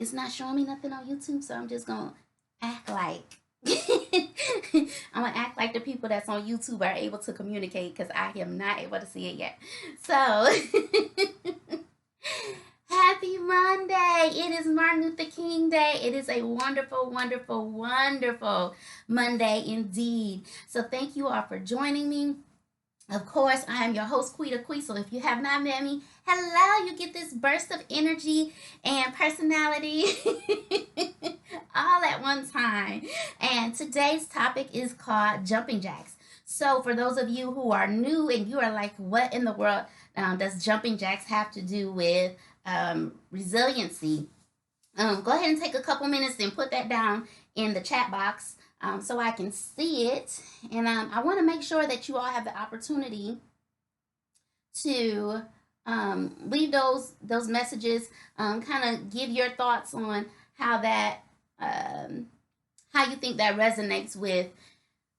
it's not showing me nothing on YouTube, so I'm just gonna act like I'm gonna act like the people that's on YouTube are able to communicate because I am not able to see it yet. So happy Monday! It is Martin Luther King Day. It is a wonderful, wonderful, wonderful Monday indeed. So thank you all for joining me. Of course, I am your host, Quita Quee. So if you have not met me, hello, you get this burst of energy and personality all at one time. And today's topic is called jumping jacks. So for those of you who are new and you are like, what in the world does jumping jacks have to do with resiliency? Go ahead and take a couple minutes and put that down in the chat box so I can see it. And I want to make sure that you all have the opportunity to leave those messages, kind of give your thoughts on how that how you think that resonates with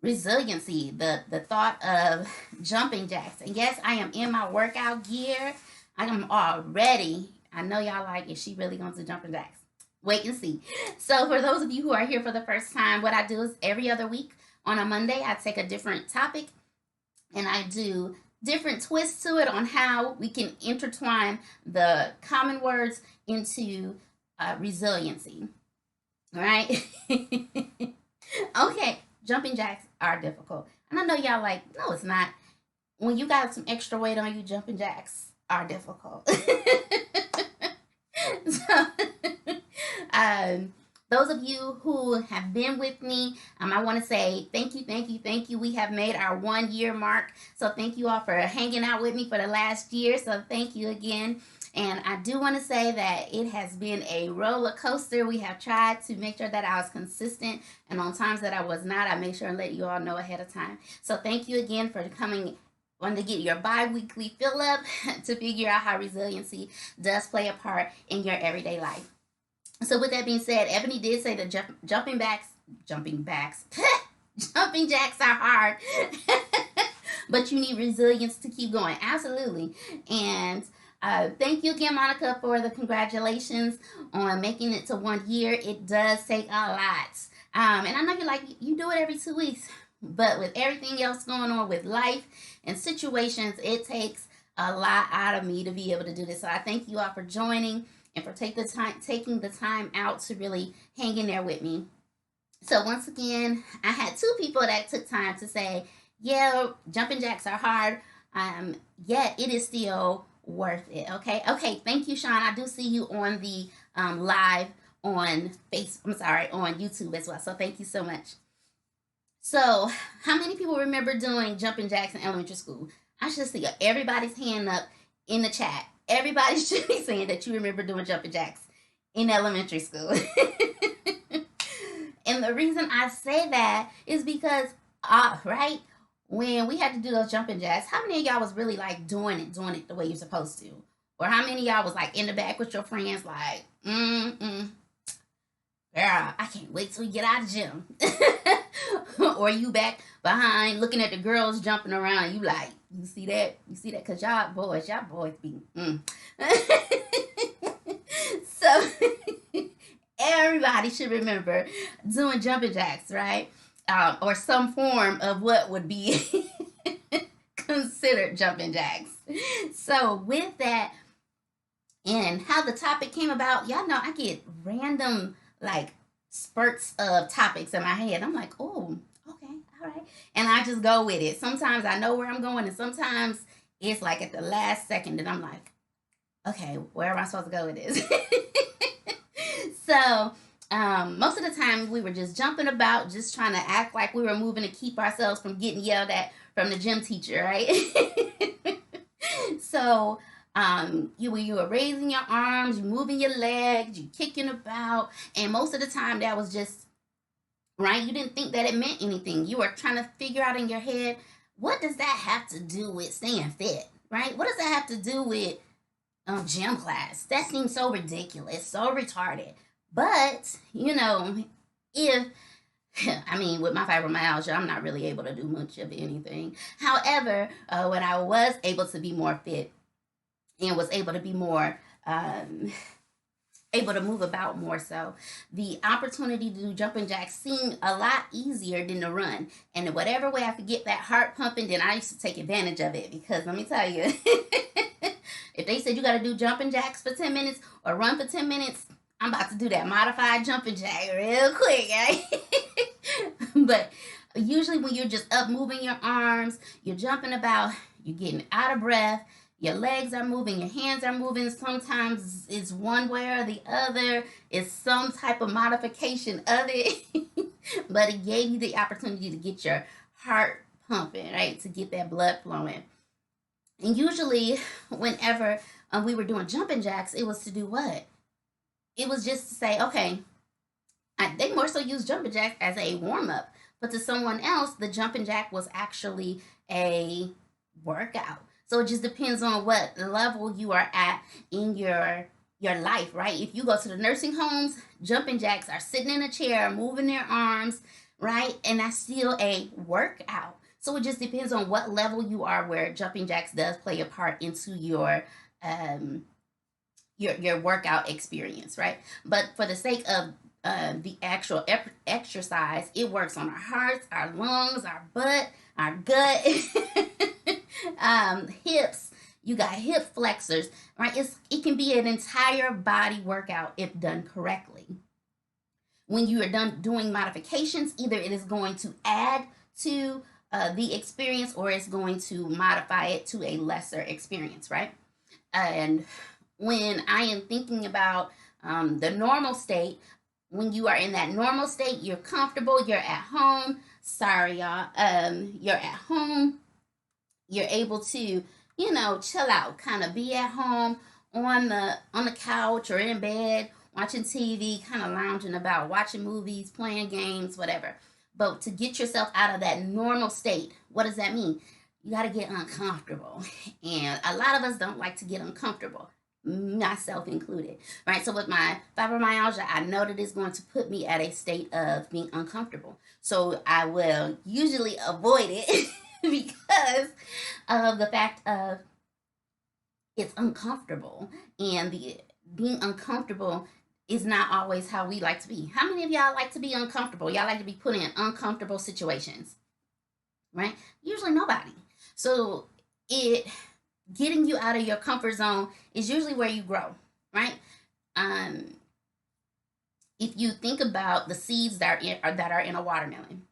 resiliency, the thought of jumping jacks. And yes, I am in my workout gear. I am all ready. I know y'all like, is she really going to jumping jacks? Wait and see. So for those of you who are here for the first time, what I do is every other week on a Monday, I take a different topic and I do different twists to it on how we can intertwine the common words into resiliency. All right. Okay. Jumping jacks are difficult. And I know y'all like, no, it's not. When you got some extra weight on you, jumping jacks are difficult. So, those of you who have been with me, I want to say thank you, thank you, thank you. We have made our 1 year mark. So thank you all for hanging out with me for the last year. So thank you again. And I do want to say that it has been a roller coaster. We have tried to make sure that I was consistent. And on times that I was not, I make sure and let you all know ahead of time. So thank you again for coming on to get your bi-weekly fill up to figure out how resiliency does play a part in your everyday life. So with that being said, Ebony did say that jumping jacks are hard, but you need resilience to keep going. Absolutely. And thank you again, Monica, for the congratulations on making it to 1 year. It does take a lot. And I know you're like, you do it every 2 weeks, but with everything else going on with life and situations, it takes a lot out of me to be able to do this. So I thank you all for joining and for taking the time out to really hang in there with me. So once again, I had 2 people that took time to say, yeah, jumping jacks are hard, yet it is still worth it. Okay. Thank you, Sean. I do see you on the live on on YouTube as well. So thank you so much. So how many people remember doing jumping jacks in elementary school? I should see everybody's hand up in the chat. Everybody should be saying that you remember doing jumping jacks in elementary school. And the reason I say that is because, right, when we had to do those jumping jacks, how many of y'all was really like doing it the way you're supposed to? Or how many of y'all was like in the back with your friends like, girl, I can't wait till we get out of the gym. Or you back behind looking at the girls jumping around and you like, you see that? Because y'all boys be, So, everybody should remember doing jumping jacks, right? Or some form of what would be considered jumping jacks. So, with that, and how the topic came about, y'all know I get random, like, spurts of topics in my head. I'm like, oh, okay, all right. And I just go with it. Sometimes I know where I'm going, and sometimes it's like at the last second that I'm like, okay, where am I supposed to go with this? So, most of the time we were just jumping about, just trying to act like we were moving to keep ourselves from getting yelled at from the gym teacher, right? So, you were raising your arms, you moving your legs, you kicking about, and most of the time that was just right. You didn't think that it meant anything. You were trying to figure out in your head, what does that have to do with staying fit, right? What does that have to do with gym class? That seems so ridiculous, so retarded. But if with my fibromyalgia, I'm not really able to do much of anything. However, when I was able to be more fit and was able to be more able to move about more. So the opportunity to do jumping jacks seemed a lot easier than to run. And in whatever way I could get that heart pumping, then I used to take advantage of it, because let me tell you, if they said you got to do jumping jacks for 10 minutes or run for 10 minutes, I'm about to do that modified jumping jack real quick, right? But usually when you're just up moving your arms, you're jumping about, you're getting out of breath, your legs are moving, your hands are moving. Sometimes it's one way or the other. It's some type of modification of it. But it gave you the opportunity to get your heart pumping, right? To get that blood flowing. And usually, whenever we were doing jumping jacks, it was to do what? It was just to say, okay, they more so use jumping jacks as a warm up. But to someone else, the jumping jack was actually a workout. So it just depends on what level you are at in your life, right? If you go to the nursing homes, jumping jacks are sitting in a chair, moving their arms, right? And that's still a workout. So it just depends on what level you are, where jumping jacks does play a part into um your workout experience, right? But for the sake of the actual exercise, it works on our hearts, our lungs, our butt, our gut, hips. You got hip flexors, right? It can be an entire body workout if done correctly. When you are done doing modifications, either it is going to add to the experience, or it's going to modify it to a lesser experience, right? And when I am thinking about the normal state, when you are in that normal state, you're comfortable, you're at home. Sorry, y'all. You're at home. You're able to, chill out, kind of be at home on the couch or in bed, watching TV, kind of lounging about, watching movies, playing games, whatever. But to get yourself out of that normal state, what does that mean? You got to get uncomfortable. And a lot of us don't like to get uncomfortable, myself included, right? So with my fibromyalgia, I know that it's going to put me at a state of being uncomfortable. So I will usually avoid it because of the fact of it's uncomfortable. And the being uncomfortable is not always how we like to be. How many of y'all like to be uncomfortable? Y'all like to be put in uncomfortable situations, right? Usually nobody. So it getting you out of your comfort zone is usually where you grow, right? Um, if you think about the seeds that are in a watermelon,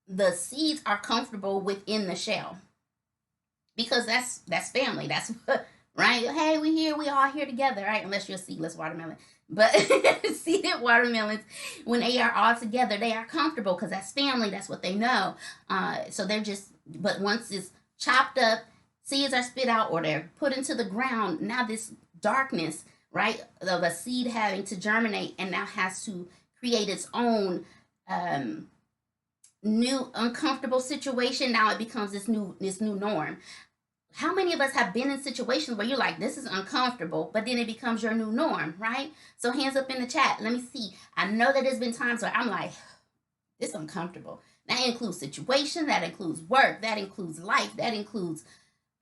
the seeds are comfortable within the shell, because that's family. That's what, right. Hey, we here. We all here together, right? Unless you're a seedless watermelon. But seeded watermelons, when they are all together, they are comfortable because that's family. That's what they know. So they're just. But once it's chopped up, seeds are spit out or they're put into the ground. Now this darkness, right, of a seed having to germinate and now has to create its own new uncomfortable situation. Now it becomes this new norm. How many of us have been in situations where you're like, this is uncomfortable, but then it becomes your new norm, right? So hands up in the chat. Let me see. I know that there's been times where I'm like, this is uncomfortable. That includes situation, that includes work, that includes life, that includes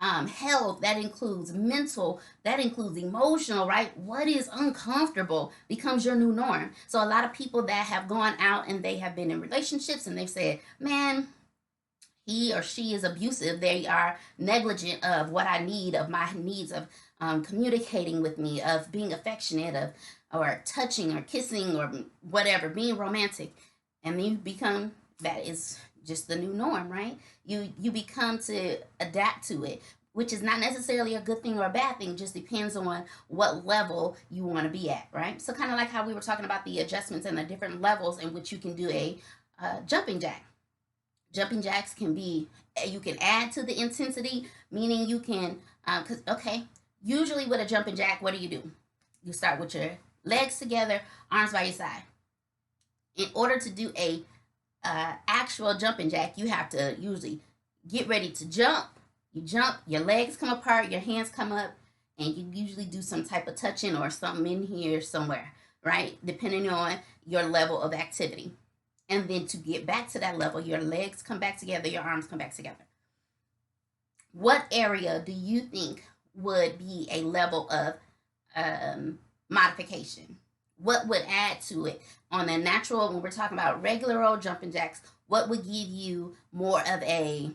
health, that includes mental, that includes emotional, right? What is uncomfortable becomes your new norm. So a lot of people that have gone out and they have been in relationships and they've said, man, he or she is abusive. They are negligent of what I need, of my needs, of communicating with me, of being affectionate, of or touching or kissing or whatever, being romantic, and then you become that is just the new norm, right? You become to adapt to it, which is not necessarily a good thing or a bad thing. Just depends on what level you want to be at, right? So kind of like how we were talking about the adjustments and the different levels in which you can do a jumping jack. Jumping jacks can be, you can add to the intensity, meaning you can cause okay, usually with a jumping jack, what do? You start with your legs together, arms by your side. In order to do a actual jumping jack, you have to usually get ready to jump. You jump, your legs come apart, your hands come up, and you usually do some type of touching or something in here somewhere, right? Depending on your level of activity. And then to get back to that level, your legs come back together, your arms come back together. What area do you think would be a level of modification? What would add to it on a natural, when we're talking about regular old jumping jacks, what would give you more of a,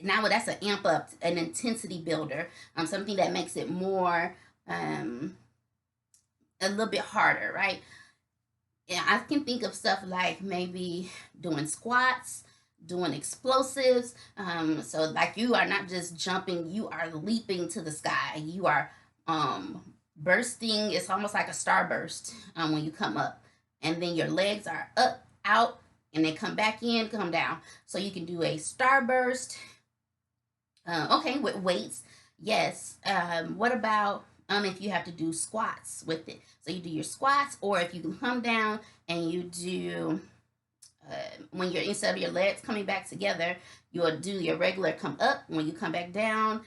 now that's an amp up, an intensity builder, something that makes it more, a little bit harder, right? Yeah, I can think of stuff like maybe doing squats, doing explosives. So like you are not just jumping, you are leaping to the sky. You are bursting. It's almost like a starburst when you come up, and then your legs are up, out, and they come back in, come down. So you can do a starburst. Okay, with weights, yes. What about if you have to do squats with it? So you do your squats, or if you come down and you do when you're, instead of your legs coming back together, you'll do your regular come up. When you come back down,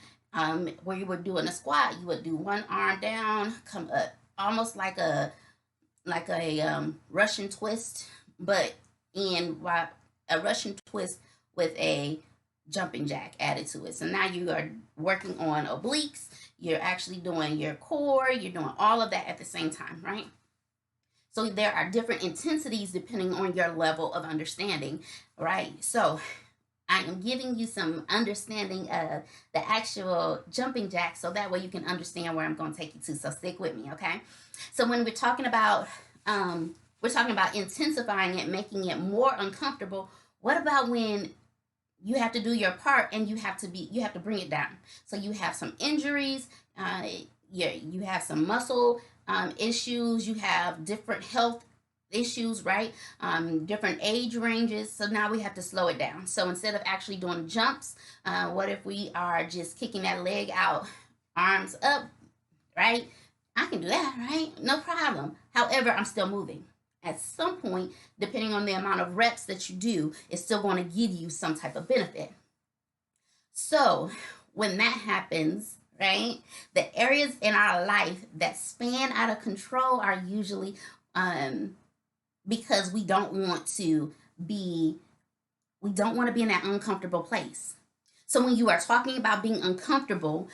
where you were doing a squat, you would do one arm down, come up, almost like a Russian twist, but in a Russian twist with a jumping jack added to it. So now you are working on obliques, you're actually doing your core, you're doing all of that at the same time, right? So there are different intensities depending on your level of understanding, right? So I am giving you some understanding of the actual jumping jack, so that way you can understand where I'm going to take you to. So stick with me, okay? So when we're talking about intensifying it, making it more uncomfortable. What about when you have to do your part and you have to bring it down? So you have some injuries, you have some muscle issues, you have different health issues, right? Different age ranges. So now we have to slow it down. So instead of actually doing jumps, what if we are just kicking that leg out, arms up, right? I can do that, right? No problem. However, I'm still moving. At some point, depending on the amount of reps that you do, it's still going to give you some type of benefit. So when that happens, right, the areas in our life that span out of control are usually because we don't want to be in that uncomfortable place. So when you are talking about being uncomfortable,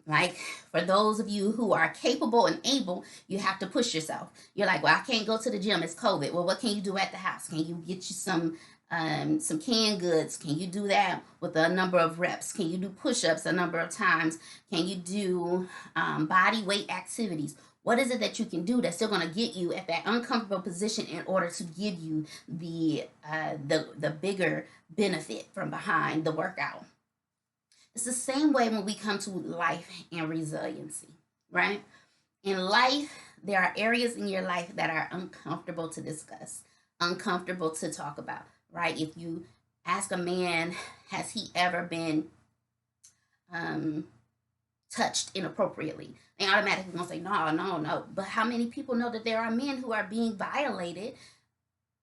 like for those of you who are capable and able, you have to push yourself. You're like, well, I can't go to the gym, it's COVID. Well, what can you do at the house? Can you get you some canned goods? Can you do that with a number of reps? Can you do push-ups a number of times? Can you do body weight activities? What is it that you can do that's still going to get you at that uncomfortable position in order to give you the bigger benefit from behind the workout? It's the same way when we come to life and resiliency, right? In life, there are areas in your life that are uncomfortable to discuss, uncomfortable to talk about, right? If you ask a man, has he ever been touched inappropriately? They automatically gonna say, no, no, no. But how many people know that there are men who are being violated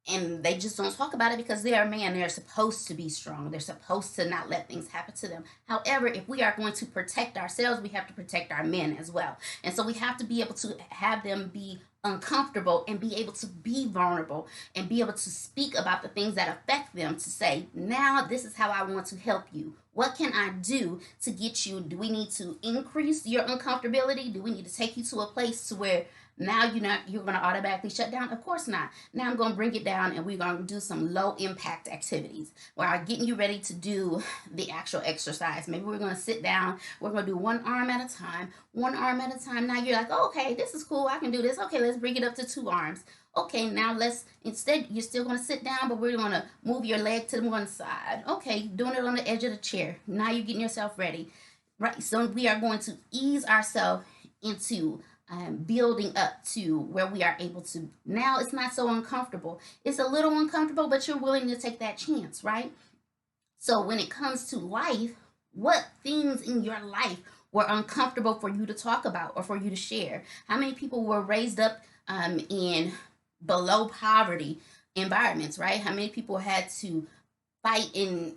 and they just don't talk about it because they are men? They're supposed to be strong. They're supposed to not let things happen to them. However, if we are going to protect ourselves, we have to protect our men as well. And so we have to be able to have them be uncomfortable and be able to be vulnerable and be able to speak about the things that affect them, to say, now this is how I want to help you. What can I do to get you? Do we need to increase your uncomfortability? Do we need to take you to a place to where now you're going to automatically shut down? Of course not. Now I'm going to bring it down and we're going to do some low impact activities where I'm getting you ready to do the actual exercise. Maybe we're going to sit down. We're going to do one arm at a time, one arm at a time. Now you're like, oh, okay, this is cool. I can do this. Okay, let's bring it up to 2 arms. Okay, now instead, you're still going to sit down, but we're going to move your leg to one side. Okay, doing it on the edge of the chair. Now you're getting yourself ready. Right, so we are going to ease ourselves into building up to where we are able to, now it's not so uncomfortable. It's a little uncomfortable, but you're willing to take that chance, right? So when it comes to life, what things in your life were uncomfortable for you to talk about or for you to share? How many people were raised up in below poverty environments, right? How many people had to fight in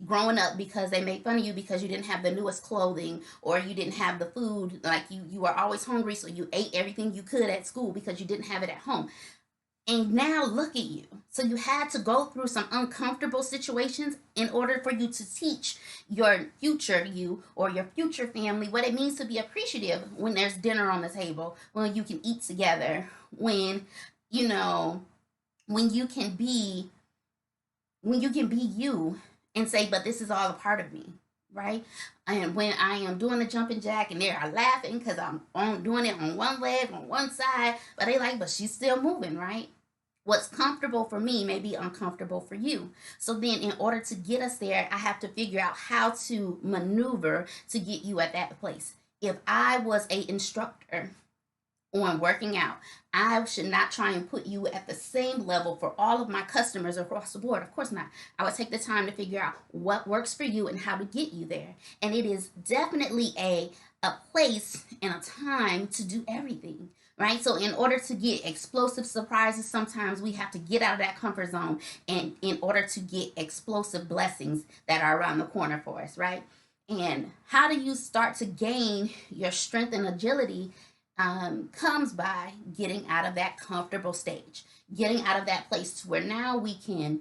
growing up because they made fun of you because you didn't have the newest clothing or you didn't have the food, like you were always hungry, so you ate everything you could at school because you didn't have it at home. And now look at you. So you had to go through some uncomfortable situations in order for you to teach your future you or your future family what it means to be appreciative when there's dinner on the table, when you can eat together, when you know, when you can be you and say, but this is all a part of me, right? And when I am doing the jumping jack and they are laughing because I'm doing it on one leg, on one side, but they like, but she's still moving, right? What's comfortable for me may be uncomfortable for you. So then, in order to get us there, I have to figure out how to maneuver to get you at that place. If I was a instructor on working out, I should not try and put you at the same level for all of my customers across the board. Of course not. I would take the time to figure out what works for you and how to get you there. And it is definitely a place and a time to do everything. Right? So in order to get explosive surprises, sometimes we have to get out of that comfort zone and in order to get explosive blessings that are around the corner for us, right? And how do you start to gain your strength and agility comes by getting out of that comfortable stage, getting out of that place to where now we can,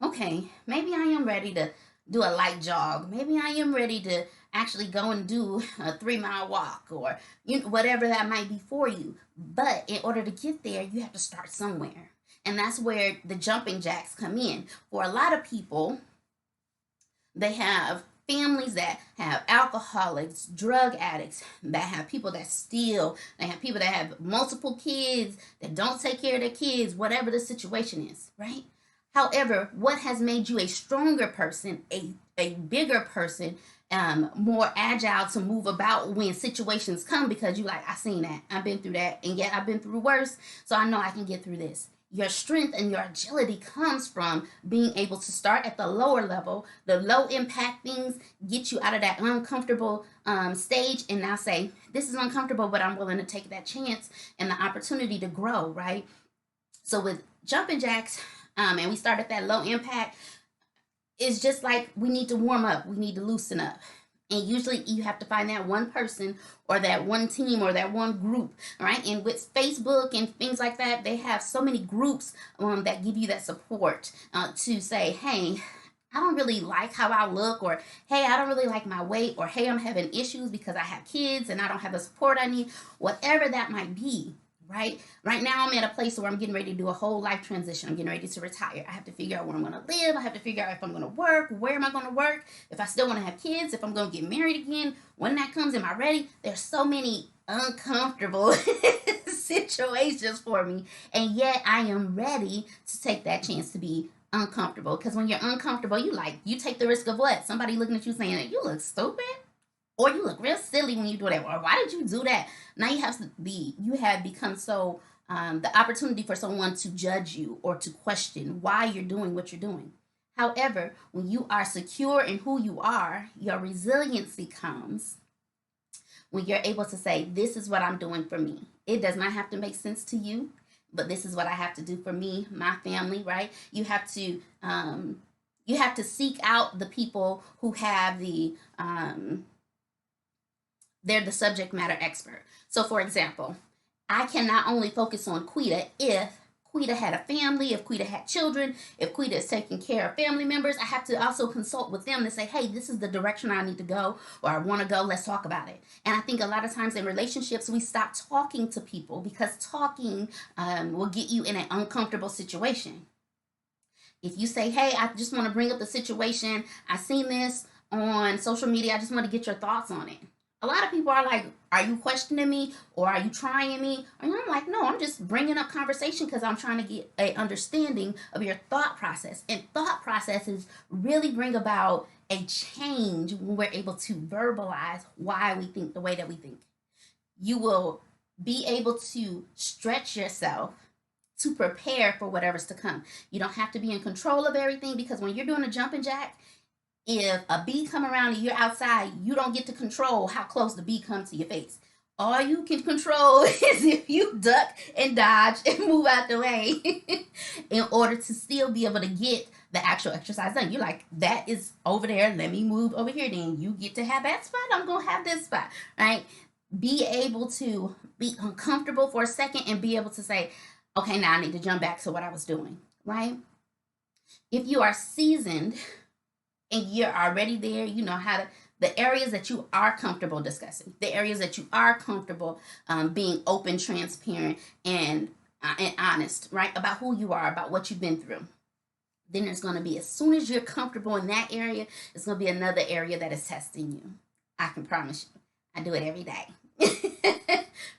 okay, maybe I am ready to do a light jog. Maybe I am ready to actually go and do a 3 mile walk or whatever that might be for you. But in order to get there, you have to start somewhere. And that's where the jumping jacks come in. For a lot of people, they have families that have alcoholics, drug addicts, that have people that steal, they have people that have multiple kids that don't take care of their kids, whatever the situation is, right? However, what has made you a stronger person, a bigger person, more agile to move about when situations come because you like, I seen that, I've been through that, and yet I've been through worse, so I know I can get through this. Your strength and your agility comes from being able to start at the lower level, the low impact things, get you out of that uncomfortable stage, and now say, this is uncomfortable, but I'm willing to take that chance and the opportunity to grow, right? So with jumping jacks, and we start at that low impact, it's just like we need to warm up, we need to loosen up. And usually you have to find that one person or that one team or that one group, right? And with Facebook and things like that, they have so many groups that give you that support to say, hey, I don't really like how I look, or hey, I don't really like my weight, or hey, I'm having issues because I have kids and I don't have the support I need, whatever that might be, right? Right now, I'm at a place where I'm getting ready to do a whole life transition. I'm getting ready to retire. I have to figure out where I'm going to live. I have to figure out if I'm going to work, where am I going to work, if I still want to have kids, if I'm going to get married again, when that comes, am I ready? There's so many uncomfortable situations for me, and yet I am ready to take that chance to be uncomfortable. Because when you're uncomfortable, you take the risk of what? Somebody looking at you saying that you look stupid, or you look real silly when you do that, or why did you do that? Now you have become so the opportunity for someone to judge you or to question why you're doing what you're doing. However, when you are secure in who you are, your resiliency comes when you're able to say, this is what I'm doing for me. It does not have to make sense to you, but this is what I have to do for me, my family, right? You have to seek out the people who have they're the subject matter expert. So, for example, I can not only focus on Quita if Quita had a family, if Quita had children, if Quita is taking care of family members, I have to also consult with them to say, hey, this is the direction I need to go, or I want to go, let's talk about it. And I think a lot of times in relationships, we stop talking to people because talking will get you in an uncomfortable situation. If you say, hey, I just want to bring up the situation, I seen this on social media, I just want to get your thoughts on it. A lot of people are like, are you questioning me, or are you trying me? And I'm like, no, I'm just bringing up conversation because I'm trying to get a understanding of your thought process. And thought processes really bring about a change when we're able to verbalize why we think the way that we think. You will be able to stretch yourself to prepare for whatever's to come. You don't have to be in control of everything, because when you're doing a jumping jack, if a bee come around and you're outside, you don't get to control how close the bee comes to your face. All you can control is if you duck and dodge and move out the way in order to still be able to get the actual exercise done. You're like, that is over there, let me move over here, then you get to have that spot, I'm gonna have this spot, right? Be able to be uncomfortable for a second and be able to say, Okay, now I need to jump back to what I was doing, right? If you are seasoned and you're already there, you know how to, the areas that you are comfortable discussing, the areas that you are comfortable being open, transparent, and honest, right, about who you are, about what you've been through. Then there's going to be, as soon as you're comfortable in that area, it's going to be another area that is testing you. I can promise you. I do it every day.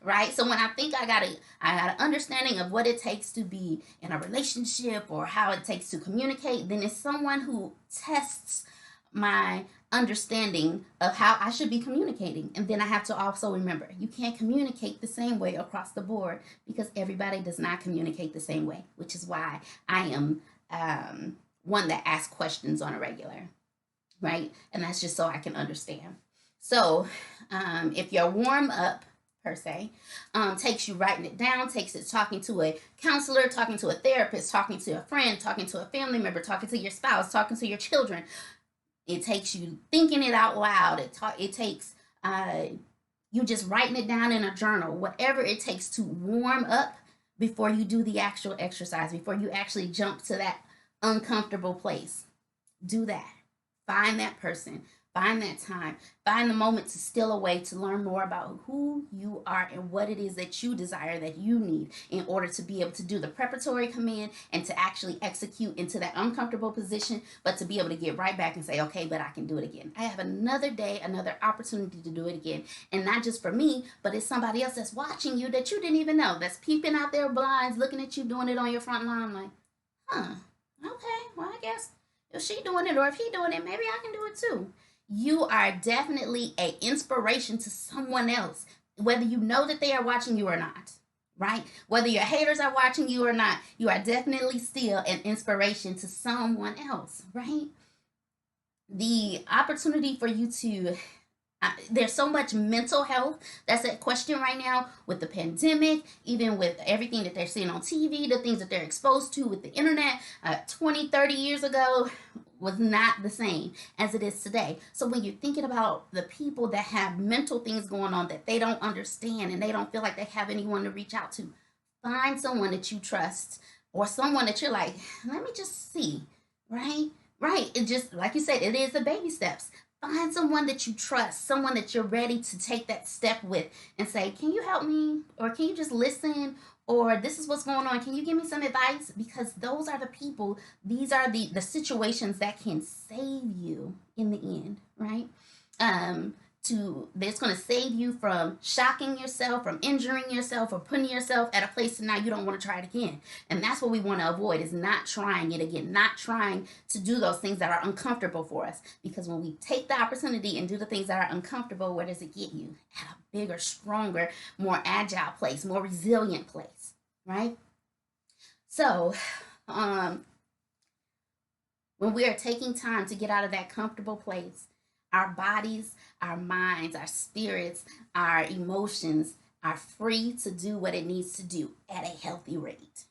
Right? So when I think I got an understanding of what it takes to be in a relationship or how it takes to communicate, then it's someone who tests my understanding of how I should be communicating. And then I have to also remember, you can't communicate the same way across the board because everybody does not communicate the same way, which is why I am one that asks questions on a regular, right? And that's just so I can understand. So if your warm up per se takes you writing it down, takes it talking to a counselor, talking to a therapist, talking to a friend, talking to a family member, talking to your spouse, talking to your children, it takes you thinking it out loud. It takes you just writing it down in a journal, whatever it takes to warm up before you do the actual exercise, before you actually jump to that uncomfortable place. Do that. Find that person. Find that time. Find the moment to steal away to learn more about who you are and what it is that you desire, that you need in order to be able to do the preparatory command and to actually execute into that uncomfortable position, but to be able to get right back and say, okay, but I can do it again. I have another day, another opportunity to do it again. And not just for me, but it's somebody else that's watching you that you didn't even know, that's peeping out their blinds, looking at you doing it on your front lawn like, huh, okay, well, I guess if she doing it or if he doing it, maybe I can do it too. You are definitely a inspiration to someone else, whether you know that they are watching you or not, right? Whether your haters are watching you or not, you are definitely still an inspiration to someone else, right? The opportunity for you to there's so much mental health that's at question right now with the pandemic, even with everything that they're seeing on TV, the things that they're exposed to with the internet. 20, 30 years ago was not the same as it is today. So when you're thinking about the people that have mental things going on that they don't understand and they don't feel like they have anyone to reach out to, find someone that you trust or someone that you're like, let me just see, right? Right. It just, like you said, it is the baby steps. Find someone that you trust, someone that you're ready to take that step with and say, can you help me? Or can you just listen? Or this is what's going on. Can you give me some advice? Because those are the people, these are the situations that can save you in the end, right? Um, that's going to save you from shocking yourself, from injuring yourself, or putting yourself at a place that now you don't want to try it again. And that's what we want to avoid, is not trying it again, not trying to do those things that are uncomfortable for us. Because when we take the opportunity and do the things that are uncomfortable, where does it get you? At a bigger, stronger, more agile place, more resilient place, right? So um, when we are taking time to get out of that comfortable place, our bodies, our minds, our spirits, our emotions are free to do what it needs to do at a healthy rate,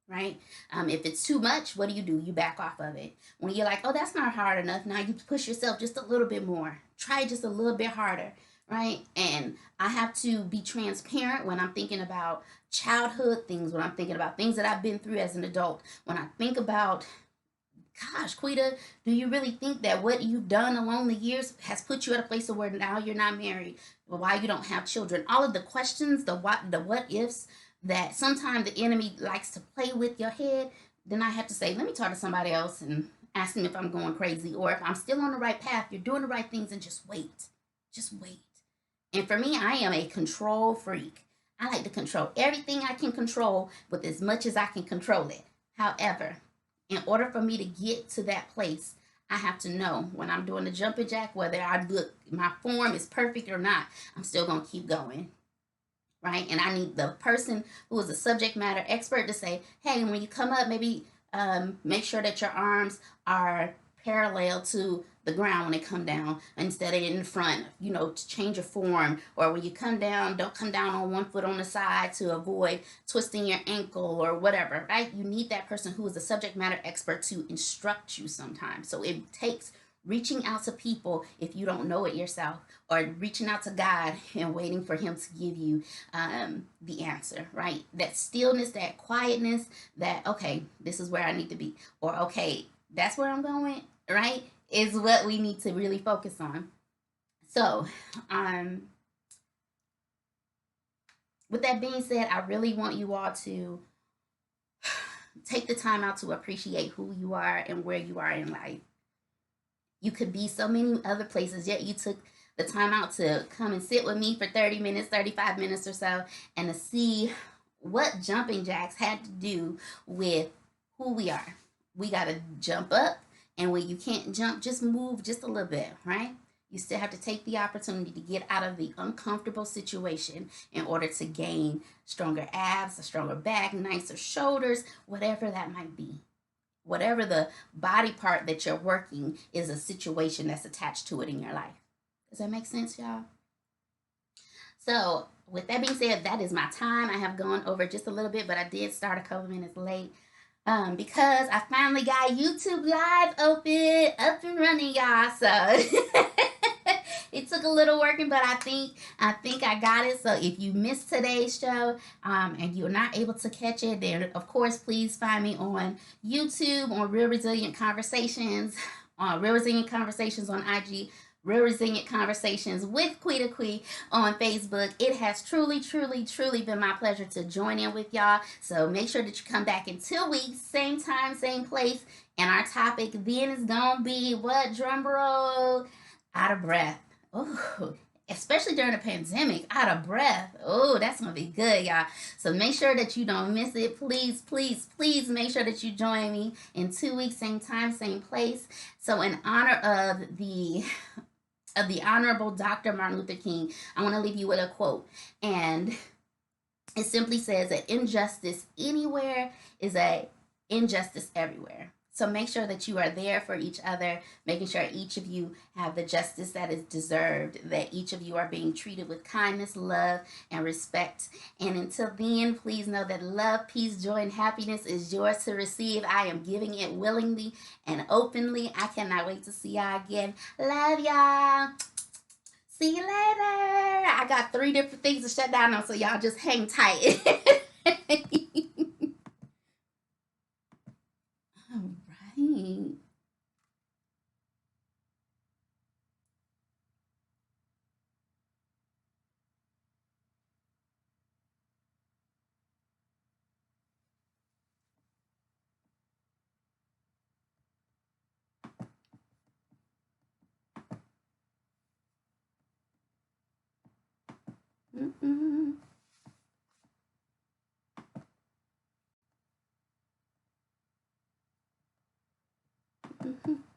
right? If it's too much, what do? You back off of it. When you're like, oh, that's not hard enough, now you push yourself just a little bit more. Try just a little bit harder, right? And I have to be transparent when I'm thinking about childhood things, when I'm thinking about things that I've been through as an adult, when I think about, gosh, Quita, do you really think that what you've done along the years has put you at a place where now you're not married, why you don't have children? All of the questions, the what ifs that sometimes the enemy likes to play with your head. Then I have to say, let me talk to somebody else and ask them if I'm going crazy or if I'm still on the right path. You're doing the right things, and just wait, just wait. And for me, I am a control freak. I like to control everything I can control with as much as I can control it. However, in order for me to get to that place, I have to know when I'm doing the jumping jack, whether I look, my form is perfect or not, I'm still going to keep going. Right? And I need the person who is a subject matter expert to say, hey, when you come up, maybe make sure that your arms are parallel to the ground when they come down instead of in front, to change your form. Or when you come down, don't come down on one foot on the side to avoid twisting your ankle or whatever, right? You need that person who is a subject matter expert to instruct you sometimes. So it takes reaching out to people if you don't know it yourself, or reaching out to God and waiting for Him to give you the answer, right? That stillness, that quietness, that, okay, this is where I need to be, or okay, that's where I'm going, right? Is what we need to really focus on. So, with that being said, I really want you all to take the time out to appreciate who you are and where you are in life. You could be so many other places, yet you took the time out to come and sit with me for 30 minutes, 35 minutes or so, and to see what jumping jacks had to do with who we are. We got to jump up, and when you can't jump, just move just a little bit, right? You still have to take the opportunity to get out of the uncomfortable situation in order to gain stronger abs, a stronger back, nicer shoulders, whatever that might be. Whatever the body part that you're working is a situation that's attached to it in your life. Does that make sense, y'all? So, with that being said, that is my time. I have gone over just a little bit, but I did start a couple minutes late because I finally got YouTube Live open, up and running, y'all. So it took a little working, but I think I got it. So if you missed today's show and you're not able to catch it, then of course please find me on YouTube on Real Resilient Conversations, on Real Resilient Conversations on IG. Real Resilient Conversations with Quita Quee on Facebook. It has truly, truly, truly been my pleasure to join in with y'all. So make sure that you come back in 2 weeks, same time, same place. And our topic then is gonna be what? Drum roll. Out of breath. Oh, especially during a pandemic, out of breath. Oh, that's gonna be good, y'all. So make sure that you don't miss it. Please, please, please make sure that you join me in 2 weeks, same time, same place. So in honor of the Honorable Dr. Martin Luther King, I want to leave you with a quote. And it simply says that injustice anywhere is a injustice everywhere. So make sure that you are there for each other, making sure each of you have the justice that is deserved, that each of you are being treated with kindness, love, and respect. And until then, please know that love, peace, joy, and happiness is yours to receive. I am giving it willingly and openly. I cannot wait to see y'all again. Love y'all. See you later. I got 3 different things to shut down on, so y'all just hang tight. All right. Mm-mm. Mm-hmm.